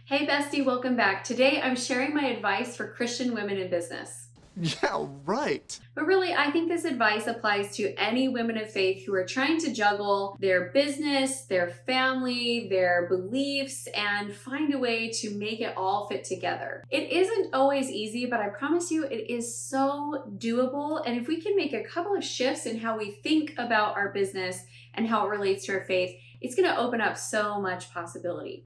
Hey bestie, welcome back. Today I'm sharing my advice for Christian women in business. Yeah, right. But really, I think this advice applies to any women of faith who are trying to juggle their business, their family, their beliefs, and find a way to make it all fit together. It isn't always easy, but I promise you it is so doable. And if we can make a couple of shifts in how we think about our business and how it relates to our faith, it's going to open up so much possibility.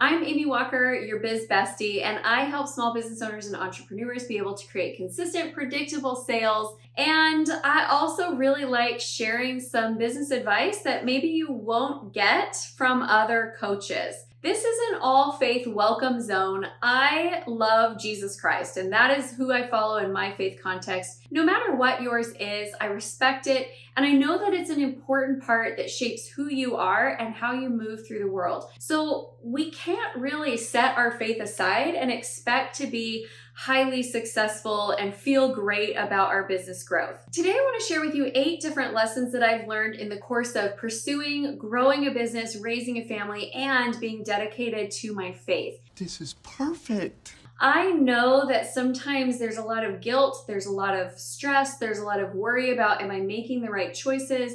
I'm Amy Walker, your biz bestie, and I help small business owners and entrepreneurs be able to create consistent, predictable sales. And I also really like sharing some business advice that maybe you won't get from other coaches. This is an all-faith welcome zone. I love Jesus Christ, and that is who I follow in my faith context. No matter what yours is, I respect it, and I know that it's an important part that shapes who you are and how you move through the world. So we can't really set our faith aside and expect to be highly successful and feel great about our business growth. Today, I want to share with you 8 different lessons that I've learned in the course of pursuing, growing a business, raising a family, and being dedicated to my faith. This is perfect. I know that sometimes there's a lot of guilt, there's a lot of stress, there's a lot of worry about, am I making the right choices?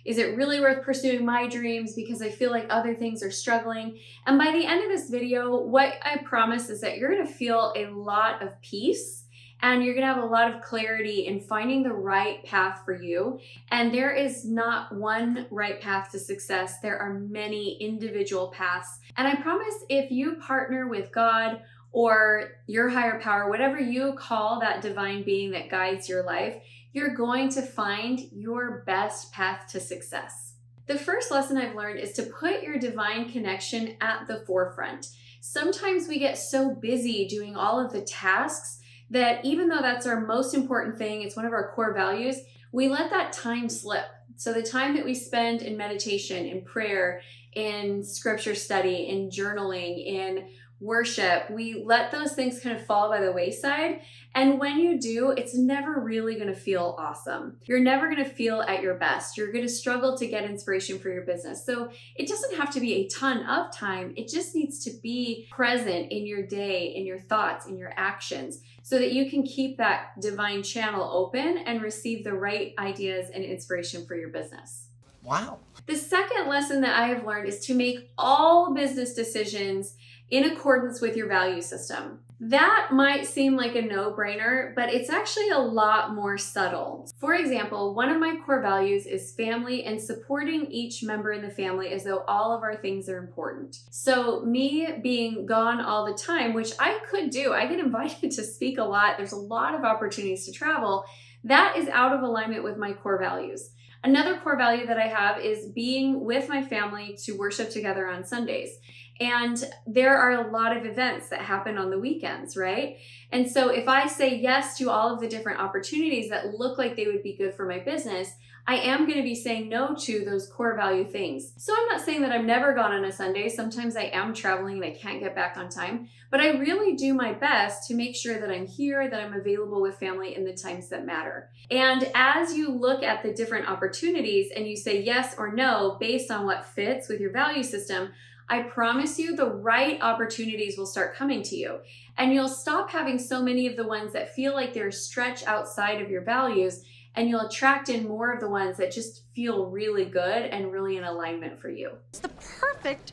Is it really worth pursuing my dreams because I feel like other things are struggling? And by the end of this video, what I promise is that you're gonna feel a lot of peace and you're gonna have a lot of clarity in finding the right path for you. And there is not one right path to success. There are many individual paths. And I promise if you partner with God or your higher power, whatever you call that divine being that guides your life, you're going to find your best path to success. The first lesson I've learned is to put your divine connection at the forefront. Sometimes we get so busy doing all of the tasks that even though that's our most important thing, it's one of our core values, we let that time slip. So the time that we spend in meditation, in prayer, in scripture study, in journaling, in worship, we let those things kind of fall by the wayside. And when you do, it's never really going to feel awesome. You're never going to feel at your best. You're going to struggle to get inspiration for your business. So it doesn't have to be a ton of time. It just needs to be present in your day, in your thoughts, in your actions, so that you can keep that divine channel open and receive the right ideas and inspiration for your business. Wow. The second lesson that I have learned is to make all business decisions in accordance with your value system. That might seem like a no-brainer, but it's actually a lot more subtle. For example, one of my core values is family and supporting each member in the family as though all of our things are important. So me being gone all the time, which I could do, I get invited to speak a lot, there's a lot of opportunities to travel, that is out of alignment with my core values. Another core value that I have is being with my family to worship together on Sundays. And there are a lot of events that happen on the weekends, right? And so if I say yes to all of the different opportunities that look like they would be good for my business, I am going to be saying no to those core value things. So I'm not saying that I'm never gone on a Sunday. Sometimes I am traveling and I can't get back on time, but I really do my best to make sure that I'm here, that I'm available with family in the times that matter. And as you look at the different opportunities and you say yes or no based on what fits with your value system, I promise you the right opportunities will start coming to you. And you'll stop having so many of the ones that feel like they're stretched outside of your values, and you'll attract in more of the ones that just feel really good and really in alignment for you. It's the perfect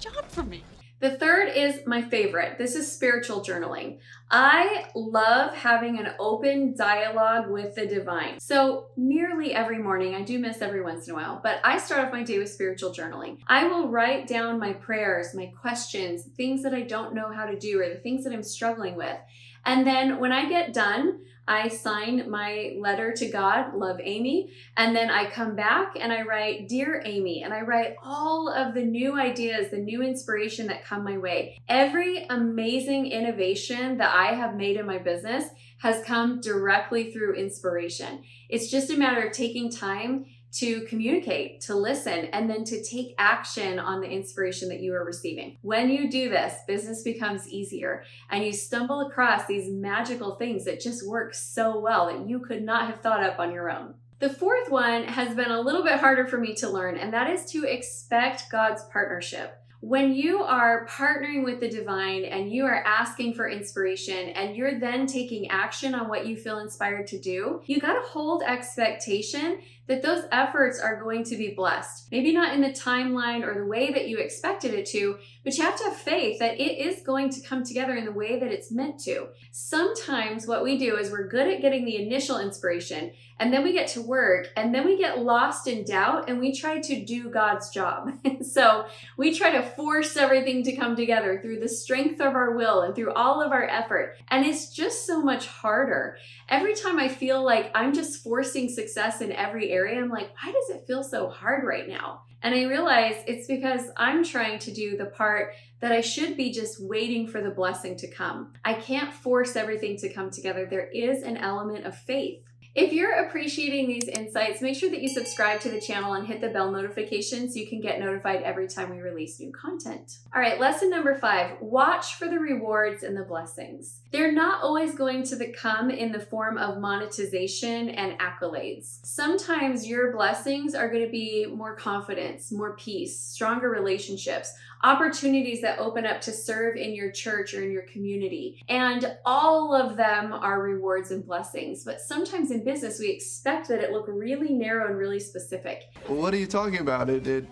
job for me. The third is my favorite. This is spiritual journaling. I love having an open dialogue with the divine. So nearly every morning, I do miss every once in a while, but I start off my day with spiritual journaling. I will write down my prayers, my questions, things that I don't know how to do, or the things that I'm struggling with. And then when I get done, I sign my letter to God, love Amy, and then I come back and I write, Dear Amy, and I write all of the new ideas, the new inspiration that come my way. Every amazing innovation that I have made in my business has come directly through inspiration. It's just a matter of taking time to communicate, to listen, and then to take action on the inspiration that you are receiving. When you do this, business becomes easier and you stumble across these magical things that just work so well that you could not have thought up on your own. The fourth one has been a little bit harder for me to learn, and that is to expect God's partnership. When you are partnering with the divine and you are asking for inspiration and you're then taking action on what you feel inspired to do, you got to hold expectation that those efforts are going to be blessed. Maybe not in the timeline or the way that you expected it to, but you have to have faith that it is going to come together in the way that it's meant to. Sometimes what we do is we're good at getting the initial inspiration, and then we get to work, and then we get lost in doubt, and we try to do God's job. So we try to force everything to come together through the strength of our will and through all of our effort. And it's just so much harder. Every time I feel like I'm just forcing success in every area, I'm like, why does it feel so hard right now? And I realize it's because I'm trying to do the part that I should be just waiting for the blessing to come. I can't force everything to come together. There is an element of faith. If you're appreciating these insights, make sure that you subscribe to the channel and hit the bell notification so you can get notified every time we release new content. All right, lesson number 5, watch for the rewards and the blessings. They're not always going to come in the form of monetization and accolades. Sometimes your blessings are going to be more confidence, more peace, stronger relationships, opportunities that open up to serve in your church or in your community. And all of them are rewards and blessings. But sometimes in business, we expect that it look really narrow and really specific. What are you talking about?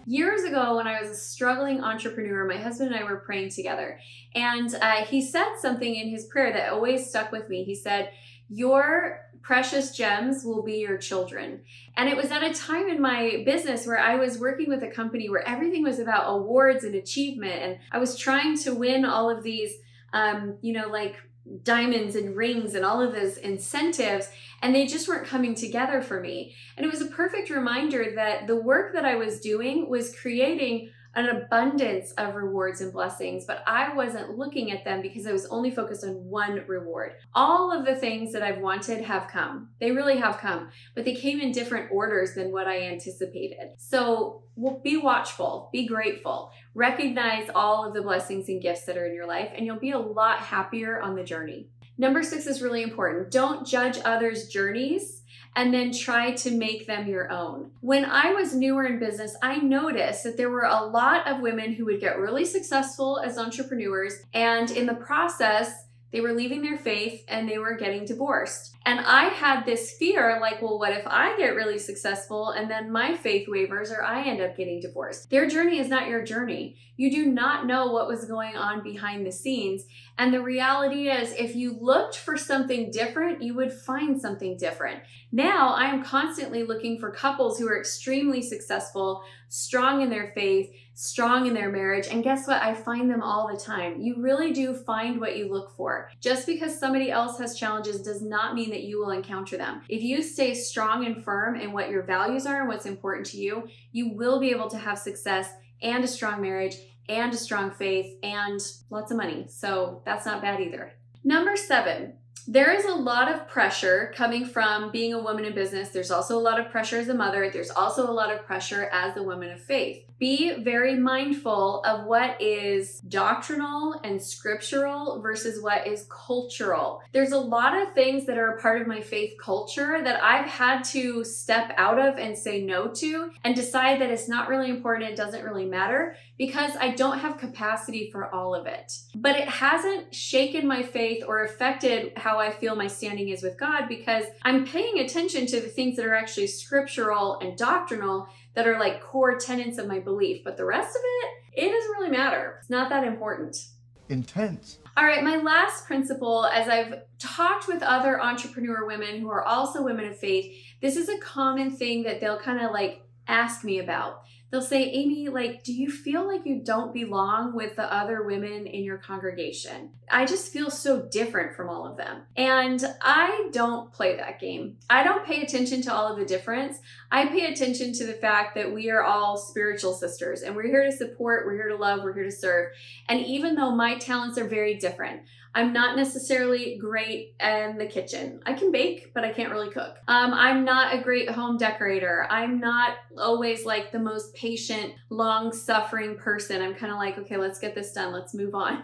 Years ago, when I was a struggling entrepreneur, my husband and I were praying together. And he said something in his prayer that always stuck with me. He said, "Your precious gems will be your children." And it was at a time in my business where I was working with a company where everything was about awards and achievement. And I was trying to win all of these, like diamonds and rings and all of those incentives. And they just weren't coming together for me. And it was a perfect reminder that the work that I was doing was creating an abundance of rewards and blessings, but I wasn't looking at them because I was only focused on one reward. All of the things that I've wanted have come. They really have come, but they came in different orders than what I anticipated. So be watchful, be grateful, recognize all of the blessings and gifts that are in your life, and you'll be a lot happier on the journey. Number 6 is really important. Don't judge others' journeys and then try to make them your own. When I was newer in business, I noticed that there were a lot of women who would get really successful as entrepreneurs, and in the process, they were leaving their faith and they were getting divorced. And I had this fear like, well, what if I get really successful and then my faith wavers or I end up getting divorced? Their journey is not your journey. You do not know what was going on behind the scenes. And the reality is, if you looked for something different, you would find something different. Now I am constantly looking for couples who are extremely successful, strong in their faith, strong in their marriage. And guess what? I find them all the time. You really do find what you look for. Just because somebody else has challenges does not mean that you will encounter them. If you stay strong and firm in what your values are and what's important to you, you will be able to have success and a strong marriage and a strong faith and lots of money. So that's not bad either. Number 7. There is a lot of pressure coming from being a woman in business. There's also a lot of pressure as a mother. There's also a lot of pressure as a woman of faith. Be very mindful of what is doctrinal and scriptural versus what is cultural. There's a lot of things that are a part of my faith culture that I've had to step out of and say no to and decide that it's not really important, it doesn't really matter, because I don't have capacity for all of it. But it hasn't shaken my faith or affected how I feel my standing is with God, because I'm paying attention to the things that are actually scriptural and doctrinal that are like core tenets of my belief. But the rest of it doesn't really matter. It's not that important. Intense. All right, my last principle, as I've talked with other entrepreneur women who are also women of faith, this is a common thing that they'll kind of like ask me about. They'll say, Amy, like, do you feel like you don't belong with the other women in your congregation? I just feel so different from all of them. And I don't play that game. I don't pay attention to all of the difference. I pay attention to the fact that we are all spiritual sisters and we're here to support, we're here to love, we're here to serve. And even though my talents are very different, I'm not necessarily great in the kitchen. I can bake, but I can't really cook. I'm not a great home decorator. I'm not always like the most patient, long-suffering person. I'm kind of like, okay, let's get this done. Let's move on.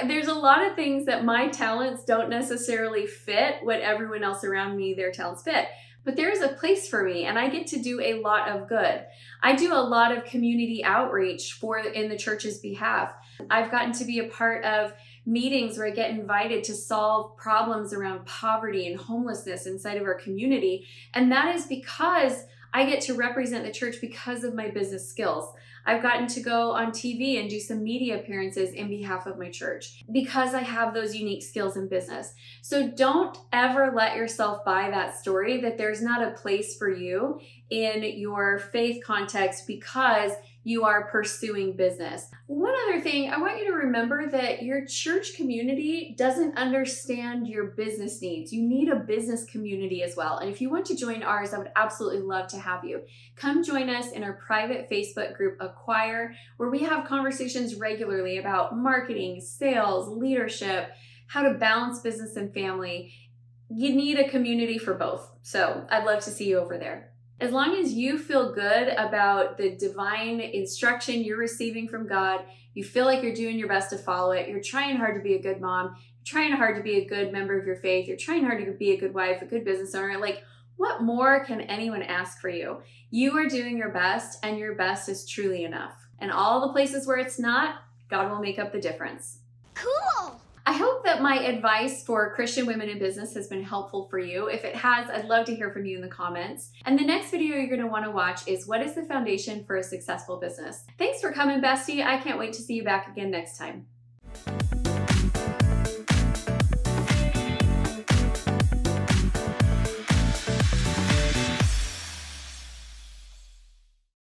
There's a lot of things that my talents don't necessarily fit what everyone else around me, their talents fit. But there is a place for me, and I get to do a lot of good. I do a lot of community outreach in the church's behalf. I've gotten to be a part of meetings where I get invited to solve problems around poverty and homelessness inside of our community. And that is because I get to represent the church because of my business skills. I've gotten to go on TV and do some media appearances in behalf of my church because I have those unique skills in business. So don't ever let yourself buy that story that there's not a place for you in your faith context because you are pursuing business. One other thing, I want you to remember that your church community doesn't understand your business needs. You need a business community as well. And if you want to join ours, I would absolutely love to have you. Come join us in our private Facebook group, Acquire, where we have conversations regularly about marketing, sales, leadership, how to balance business and family. You need a community for both. So I'd love to see you over there. As long as you feel good about the divine instruction you're receiving from God, you feel like you're doing your best to follow it, you're trying hard to be a good mom, you're trying hard to be a good member of your faith, you're trying hard to be a good wife, a good business owner, like what more can anyone ask for you? You are doing your best, and your best is truly enough. And all the places where it's not, God will make up the difference. Cool! I hope that my advice for Christian women in business has been helpful for you. If it has, I'd love to hear from you in the comments. And the next video you're going to want to watch is what is the foundation for a successful business? Thanks for coming, bestie. I can't wait to see you back again next time.